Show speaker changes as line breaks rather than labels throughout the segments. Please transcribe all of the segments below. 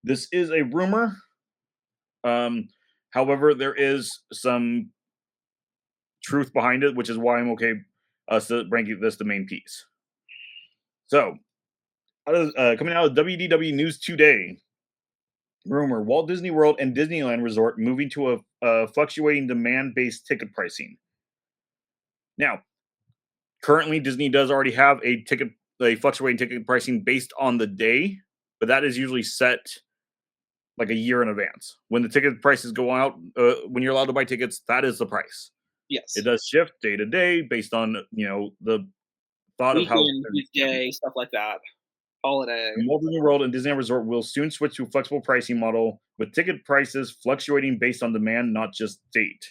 This is a rumor. Um, However, there is some truth behind it, which is why I'm okay us ranking this the main piece. So, coming out of WDW News Today, rumor: Walt Disney World and Disneyland Resort moving to a fluctuating demand-based ticket pricing. Now, currently, Disney does already have a fluctuating ticket pricing based on the day, but that is usually set like a year in advance. When the ticket prices go out, when you're allowed to buy tickets, that is the price. It
Yes.
does shift day to day based on the thought of how
Weekend, weekday, stuff like that. Holiday.
Walt Disney World and Disneyland Resort will soon switch to a flexible pricing model with ticket prices fluctuating based on demand, not just date.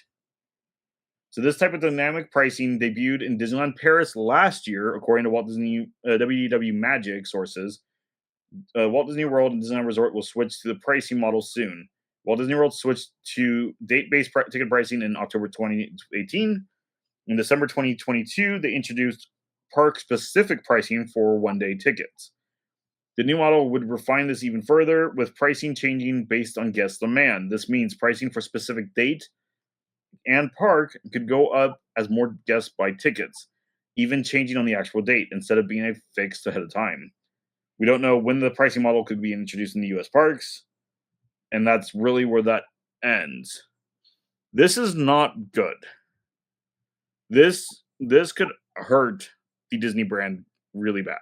So this type of dynamic pricing debuted in Disneyland Paris last year, according to Walt Disney WDW Magic sources. Walt Disney World and Disneyland Resort will switch to the pricing model soon. Walt Disney World switched to date-based ticket pricing in October 2018. In December 2022, they introduced park-specific pricing for one-day tickets. The new model would refine this even further, with pricing changing based on guest demand. This means pricing for specific date and park could go up as more guests buy tickets, even changing on the actual date instead of being fixed ahead of time. We don't know when the pricing model could be introduced in the US parks, and that's really where that ends. This is not good. This could hurt the Disney brand really bad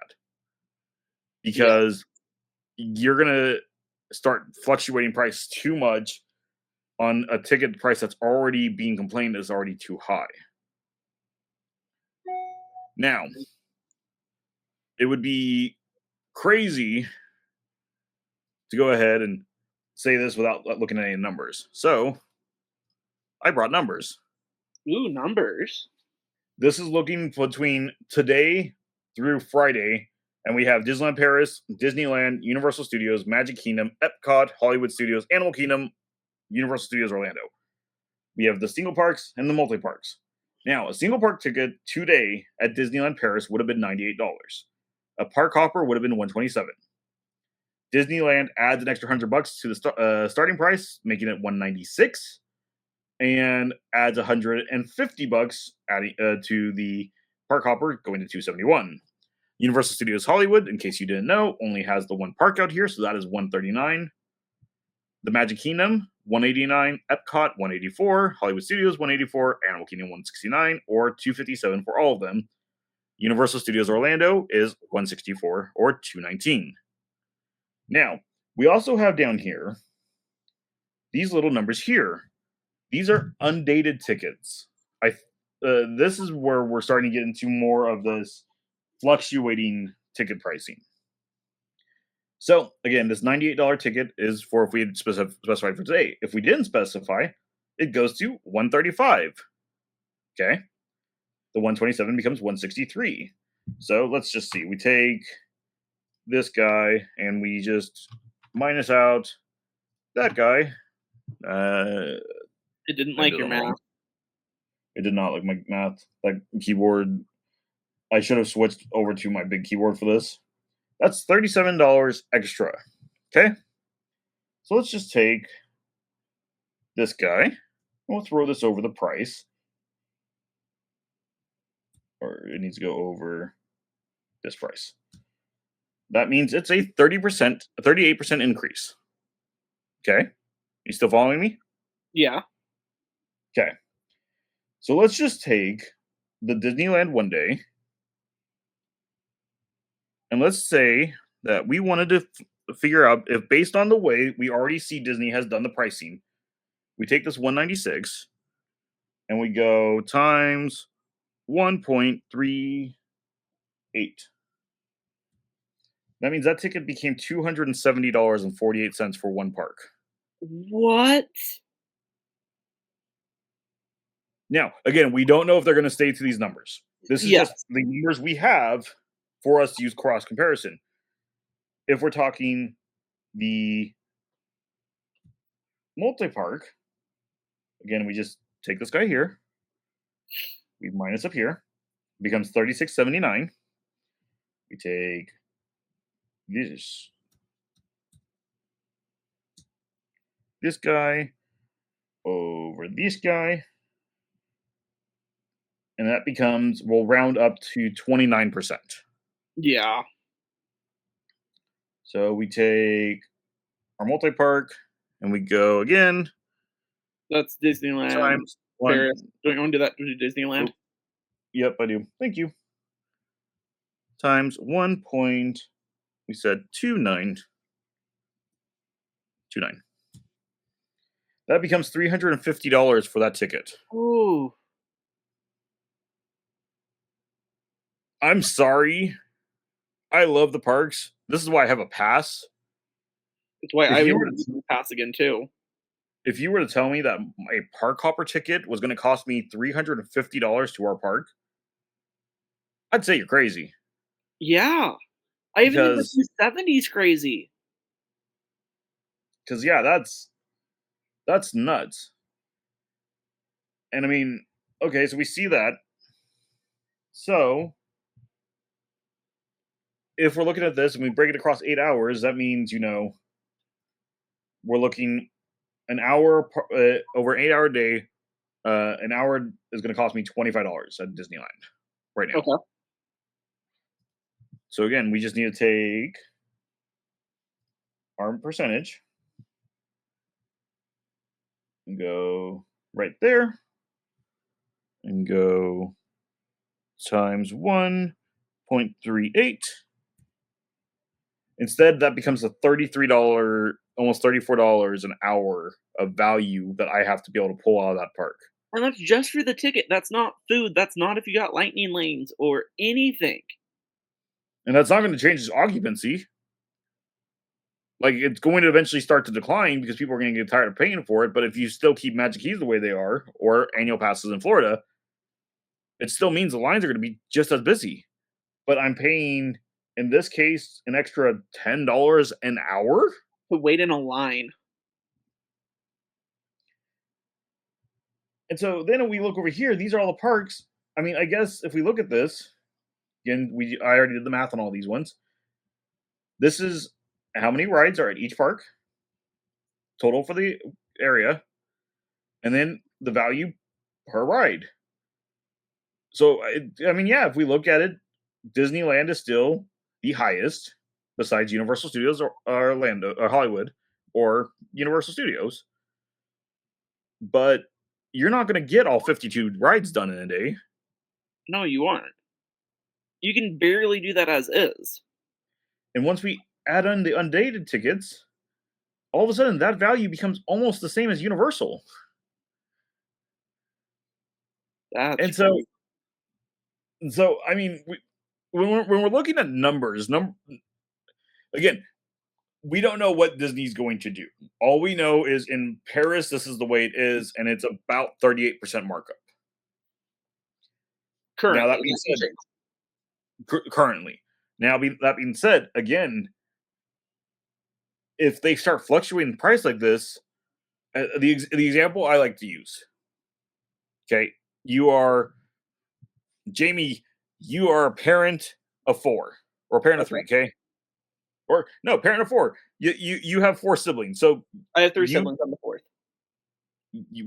Yeah.
because you're going to start fluctuating price too much on a ticket price that's already being complained is already too high. Now, it would be crazy to go ahead and say this without looking at any numbers. So, I brought numbers.
Ooh, numbers.
This is looking between today through Friday, and we have Disneyland Paris, Disneyland, Universal Studios, Magic Kingdom, Epcot, Hollywood Studios, Animal Kingdom, Universal Studios Orlando. We have the single parks and the multi parks. Now, a single park ticket today at Disneyland Paris would have been $98. A park hopper would have been $127. Disneyland adds an extra $100 to the starting price, making it $196, and adds $150 adding to the park hopper, going to $271. Universal Studios Hollywood, in case you didn't know, only has the one park out here, so that is $139. The Magic Kingdom, $189, Epcot, $184, Hollywood Studios, $184, Animal Kingdom, $169, or $257 for all of them. Universal Studios Orlando is $164 or $219. Now, we also have down here these little numbers here. These are undated tickets. This is where we're starting to get into more of this fluctuating ticket pricing. So again, this $98 ticket is for if we had specified for today. If we didn't specify, it goes to $135. Okay, the $127 becomes $163. So let's just see. We take this guy and we just minus out that guy.
It didn't
I
like
did
your
it wrong.
math.
It did not like my math. Like keyboard. I should have switched over to my big keyboard for this. That's $37 extra. Okay? So let's just take this guy. We'll throw this over the price. Or it needs to go over this price. That means it's a 30%, a 38% increase. Okay? You still following me?
Yeah.
Okay. So let's just take the Disneyland one day. And let's say that we wanted to figure out if, based on the way we already see Disney has done the pricing, we take this 196 and we go times 1.38. That means that ticket became $270.48 for one park.
What?
Now, again, we don't know if they're going to stay to these numbers. This is just
Yes.
the numbers we have for us to use cross comparison. If we're talking the multi park, again, we just take this guy here, we minus up here, becomes $36.79. We take this, this guy over this guy, and that becomes, we'll round up to 29%.
Yeah,
So we take our multi-park and we go again
that's Disneyland,
times one.
Paris. Don't you want to do that to Disneyland?
Oh, yep, I do. Thank you. Times 1 point, we said 2929. That becomes $350 for that ticket.
Ooh,
I'm sorry. I love the parks. This is why I have a pass.
that's why
If
I
you
would
were to,
pass again too.
if you were to tell me that a park hopper ticket was going to cost me $350 to our park, I'd say you're crazy.
Yeah, I even think the
Because
270's crazy.
yeah, that's nuts. And I mean, okay, so we see that. So if we're looking at this and we break it across 8 hours, that means we're looking an hour over an 8 hour day. An hour is going to cost me $25 at Disneyland right now.
Okay.
So again, we just need to take our percentage and go right there and go times 1.38. Instead, that becomes a $33, almost $34 an hour of value that I have to be able to pull out of that park.
And that's just for the ticket. That's not food. That's not if you got lightning lanes or anything.
And that's not going to change its occupancy. Like, it's going to eventually start to decline because people are going to get tired of paying for it. But if you still keep Magic Keys the way they are, or annual passes in Florida, it still means the lines are going to be just as busy. But I'm paying, in this case, an extra $10 an hour.
To wait in a line.
And so then we look over here, these are all the parks. I mean, I guess if we look at this, again, I already did the math on all these ones. This is how many rides are at each park, total for the area, and then the value per ride. So, I mean, yeah, if we look at it, Disneyland is still the highest, besides Universal Studios or Orlando or Hollywood or Universal Studios. But you're not going to get all 52 rides done in a day.
No, you aren't. You can barely do that as is.
And once we add on the undated tickets, all of a sudden that value becomes almost the same as Universal.
That's
And
crazy.
so I mean, when we're looking at numbers, again, we don't know what Disney's going to do. All we know is in Paris, this is the way it is, and it's about 38% markup. Now
Currently,
that being
that can
said,
change.
currently, that being said, again, if they start fluctuating price like this, the example I like to use. Okay, you are Jamie. You are a parent of four or a parent of
Okay.
three. Okay, or no, parent of four. You have four siblings, so
I have 3
you,
siblings. I'm the 4th.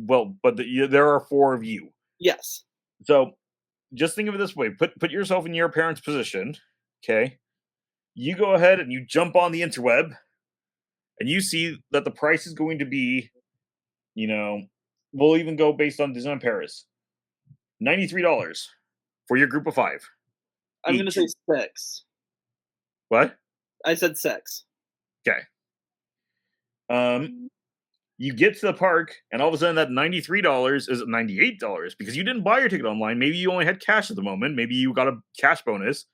well, but there are four of you.
Yes.
So just think of it this way: put yourself in your parents' position. Okay, you go ahead and you jump on the interweb, and you see that the price is going to be, we'll even go based on Disneyland Paris, $93 for your group of five
I'm gonna
each.
say 6.
What?
I said 6.
Okay. You get to the park, and all of a sudden that $93 is $98 because you didn't buy your ticket online. Maybe you only had cash at the moment. Maybe you got a cash bonus.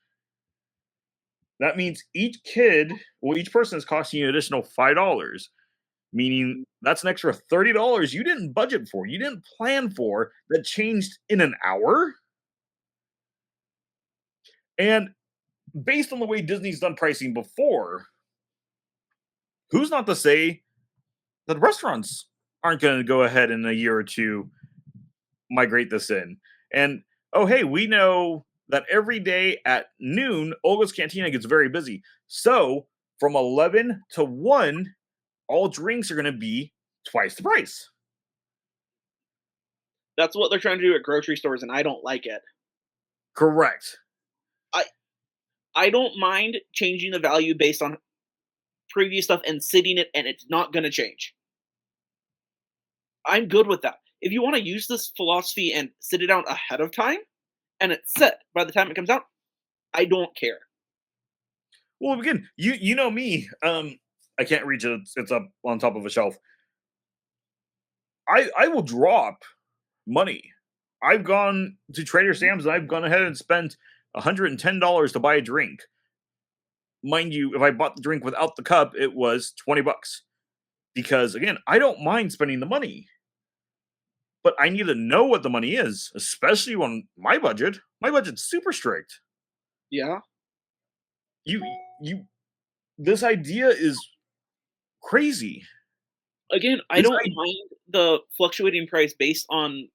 That means each person is costing you an additional $5, meaning that's an extra $30 you didn't budget for, you didn't plan for, that changed in an hour. And based on the way Disney's done pricing before, who's not to say that restaurants aren't going to go ahead in a year or two migrate this in? And oh, hey, we know that every day at noon, Olga's Cantina gets very busy. So from 11 to 1, all drinks are going to be twice the price.
That's what they're trying to do at grocery stores, and I don't like it.
Correct.
I I don't mind changing the value based on previous stuff and sitting it, and it's not gonna change. I'm good with that. If you wanna use this philosophy and sit it out ahead of time, and it's set by the time it comes out, I don't care.
Well, again, you know me. I can't reach it. It's up on top of a shelf. I will drop money. I've gone to Trader Sam's and I've gone ahead and spent $110 to buy a drink. Mind you, if I bought the drink without the cup, it was $20. Because again, I don't mind spending the money. But I need to know what the money is, especially on my budget. My budget's super strict.
Yeah.
You you this idea is crazy.
Again, I
This
don't
I
mind the fluctuating price based on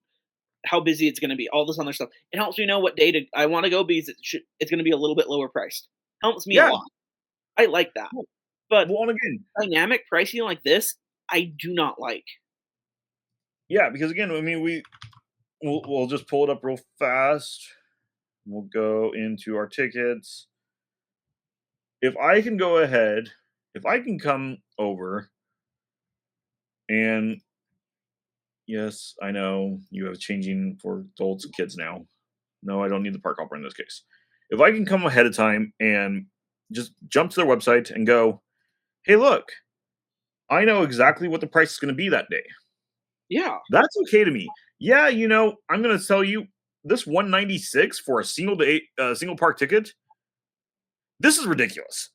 how busy it's gonna be, all this other stuff. It helps me know what day I wanna go because it's gonna be a little bit lower priced. Helps me a
Yeah.
lot. I like that.
Well,
But
well, and again,
dynamic pricing like this, I do not like.
yeah, because again, I mean, we'll just pull it up real fast. We'll go into our tickets. If I can go ahead, if I can come over and yes, I know you have changing for adults and kids now. No, I don't need the park hopper in this case. If I can come ahead of time and just jump to their website and go, hey, look, I know exactly what the price is going to be that day.
Yeah.
That's okay to me. Yeah, I'm going to sell you this 196 for a single day, single park ticket. This is ridiculous.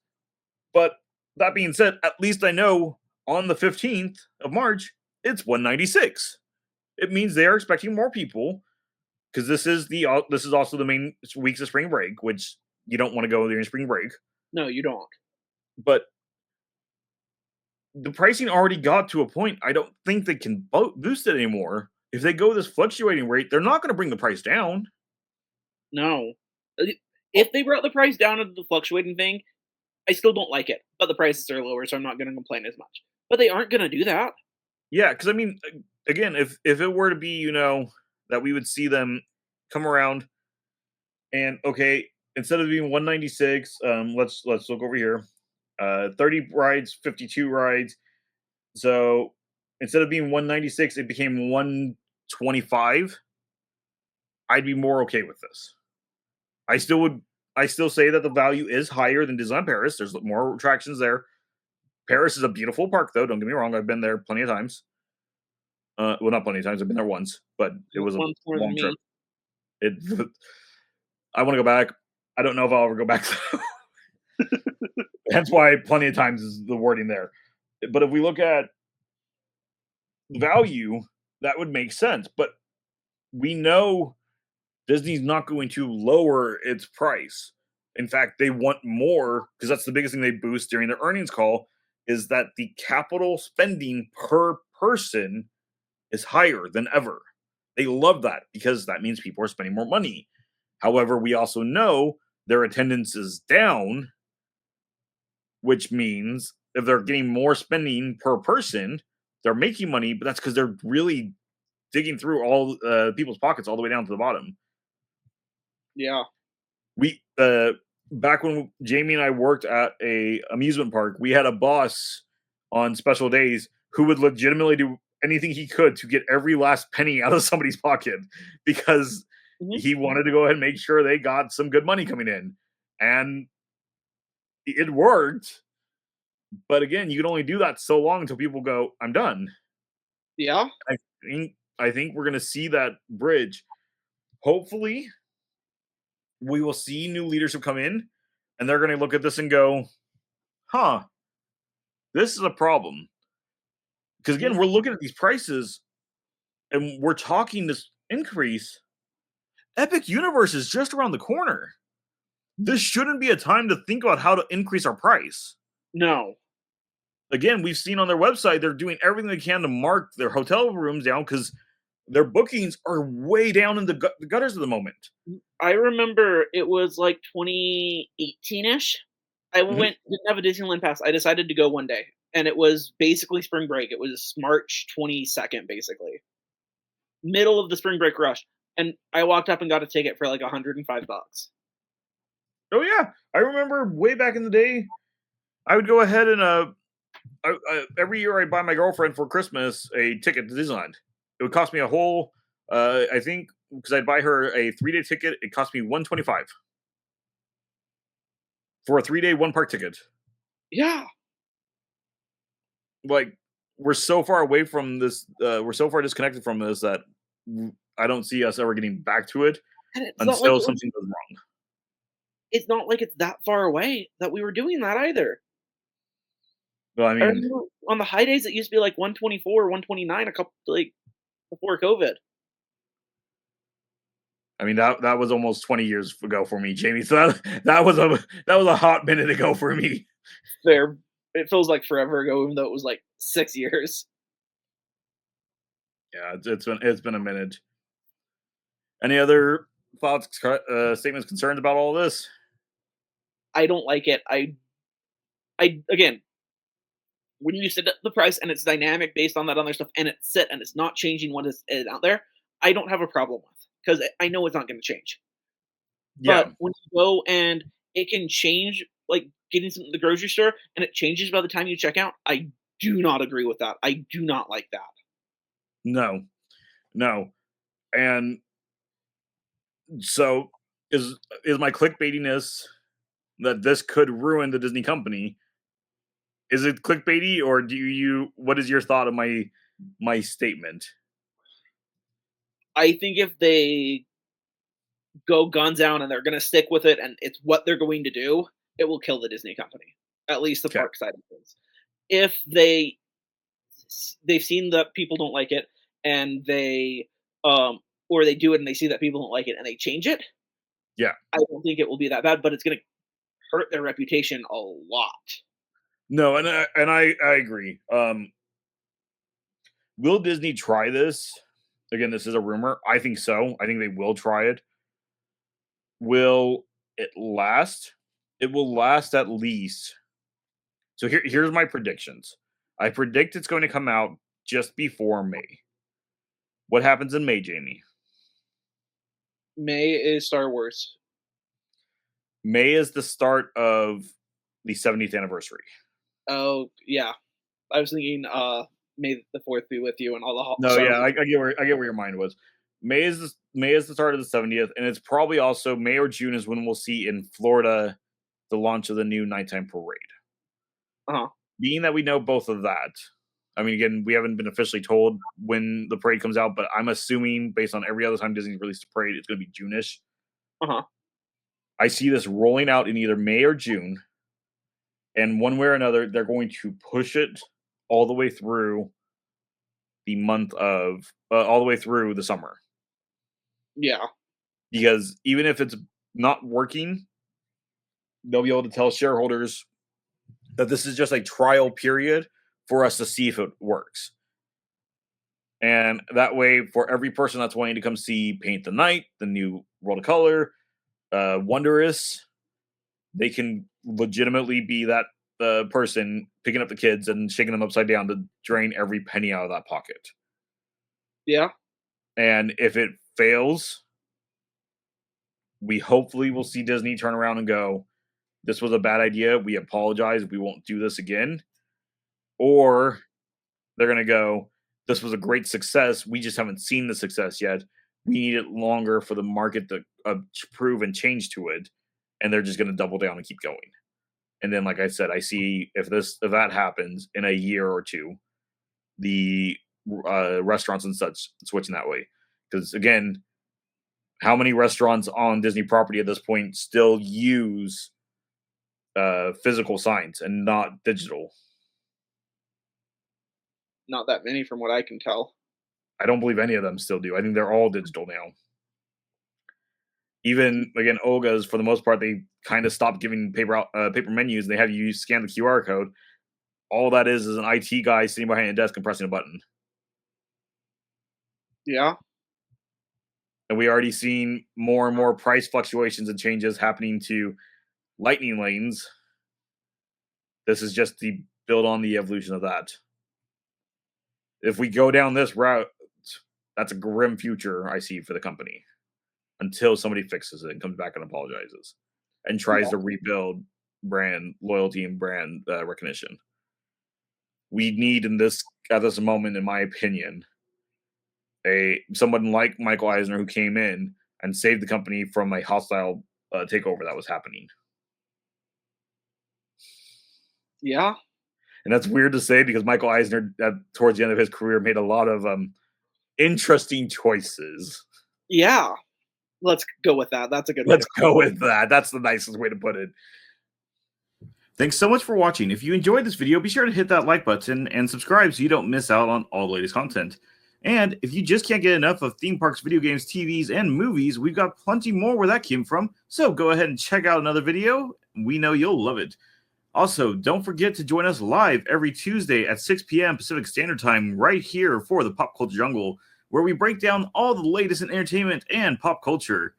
But that being said, at least I know on the 15th of March, it's 196. It means they are expecting more people because this is also the main weeks of spring break, which you don't want to go during spring break.
No, you don't.
But the pricing already got to a point. I don't think they can boost it anymore. If they go this fluctuating rate, they're not going to bring the price down.
No. If they brought the price down to the fluctuating thing, I still don't like it. But the prices are lower, so I'm not gonna complain as much. But they aren't gonna do that.
Yeah, because I mean, again, if it were to be, that we would see them come around and okay, instead of being 196, let's look over here. 30 rides, 52 rides. So instead of being 196, it became 125. I'd be more okay with this. I still would. I still say that the value is higher than Disneyland Paris. There's more attractions there. Paris is a beautiful park, though. Don't get me wrong. I've been there plenty of times. Well, not plenty of times. I've been there once, but it was a
Once more than
long trip.
me.
It. I want to go back. I don't know if I'll ever go back. Hence why plenty of times is the wording there. But if we look at value, that would make sense. But we know Disney's not going to lower its price. In fact, they want more because that's the biggest thing they boost during their earnings call is that the capital spending per person is higher than ever. They love that because that means people are spending more money. However, we also know their attendance is down, which means if they're getting more spending per person, they're making money, but that's because they're really digging through all people's pockets all the way down to the bottom.
Yeah.
We back when Jamie and I worked at a amusement park, we had a boss on special days who would legitimately do anything he could to get every last penny out of somebody's pocket because he wanted to go ahead and make sure they got some good money coming in. And it worked. But again, you can only do that so long until people go, I'm done.
Yeah.
I think we're gonna see that bridge. Hopefully, we will see new leadership come in and they're gonna look at this and go, huh, this is a problem. Because again, we're looking at these prices and we're talking this increase. Epic Universe is just around the corner. This shouldn't be a time to think about how to increase our price.
No.
Again, we've seen on their website, they're doing everything they can to mark their hotel rooms down because their bookings are way down in the gutters at the moment.
I remember it was like 2018-ish. I
Mhm.
didn't have a Disneyland pass. I decided to go one day. and it was basically spring break. It was March 22nd, basically middle of the spring break rush, and I walked up and got a ticket for like $105.
Oh yeah, I remember way back in the day. I would go ahead and every year I'd buy my girlfriend for Christmas a ticket to Disneyland. It would cost me a whole, I think, because I'd buy her a 3-day ticket. It cost me $125 for a 3-day one park ticket.
Yeah,
Like we're so far away from this. We're so far disconnected from this that I don't see us ever getting back to it
and it's not like
until something goes wrong.
it's not like it's that far away that we were doing that either.
Well, I
I
mean,
remember on the high days it used to be like 124, 129 a couple like before COVID.
that was almost 20 years ago for me, Jamie. So that was a hot minute ago for me.
There, it feels like forever ago, even though it was like 6 years.
Yeah, it's been a minute. Any other thoughts, statements, concerns about all this?
I don't like it. I again, when you set up the price and it's dynamic based on that other stuff, and it's set and it's not changing what is out there, I don't have a problem with because I know it's not going to change.
Yeah,
But when you go and it can change, like getting something at the grocery store, and it changes by the time you check out, I do not agree with that. I do not like that.
no, no, and so is my clickbaitiness that this could ruin the Disney company. Is it clickbaity, or do you? What is your thought of my statement?
I think if they go guns out and they're going to stick with it and it's what they're going to do, it will kill the Disney company. At least the
Okay,
park side of things. If they've seen that people don't like it and they or they do it and they see that people don't like it and they change it,
yeah,
I don't think it will be that bad, but it's going to hurt their reputation a lot.
no, and I agree. Will Disney try this? Again, this is a rumor. I think so. I think they will try it. Will it last? It will last at least. So here's my predictions. I predict it's going to come out just before May. What happens in May, Jamie?
May is Star Wars.
May is the start of the 70th anniversary.
Oh yeah, I was thinking May the 4th be with you and all the
No,
Star
yeah,
Wars.
I get where your mind was. May is the start of the 70th, and it's probably also May or June is when we'll see in Florida the launch of the new nighttime parade.
Uh-huh.
Being that we know both of that, I mean, again, we haven't been officially told when the parade comes out, but I'm assuming based on every other time Disney's released a parade, it's going to be June-ish.
Uh-huh.
I see this rolling out in either May or June, and one way or another, they're going to push it all the way through the month of all the way through the summer.
Yeah.
Because even if it's not working, they'll be able to tell shareholders that this is just a trial period for us to see if it works. And that way, for every person that's wanting to come see Paint the Night, the new World of Color, Wondrous, they can legitimately be that person picking up the kids and shaking them upside down to drain every penny out of that pocket.
Yeah.
And if it fails, we hopefully will see Disney turn around and go, this was a bad idea. We apologize. We won't do this again. Or they're going to go, this was a great success. We just haven't seen the success yet. We need it longer for the market to prove and change to it. And they're just going to double down and keep going. And then, like I said, I see if that happens in a year or two, the restaurants and such switching that way. Because again, how many restaurants on Disney property at this point still use physical signs and not digital?
Not that many from what I can tell.
I don't believe any of them still do. I think they're all digital now. Even again, Olga's for the most part, they kind of stopped giving paper menus. They have you scan the QR code. All that is an IT guy sitting behind a desk and pressing a button.
Yeah.
And we already seen more and more price fluctuations and changes happening to lightning lanes. This is just the build on the evolution of that. If we go down this route, that's a grim future I see for the company until somebody fixes it and comes back and apologizes and tries to rebuild brand loyalty and brand recognition. We need at this moment, in my opinion, someone like Michael Eisner who came in and saved the company from a hostile takeover that was happening.
Yeah.
And that's weird to say because Michael Eisner, towards the end of his career, made a lot of interesting choices.
Yeah. Let's go with that. That's a good
Let's go with that. That's the nicest way to put it. Thanks so much for watching. If you enjoyed this video, be sure to hit that like button and subscribe so you don't miss out on all the latest content. And if you just can't get enough of theme parks, video games, TVs, and movies, we've got plenty more where that came from. So go ahead and check out another video. We know you'll love it. Also, don't forget to join us live every Tuesday at 6 p.m. Pacific Standard Time right here for the Pop Culture Jungle, where we break down all the latest in entertainment and pop culture.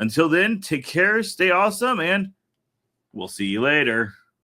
Until then, take care, stay awesome, and we'll see you later.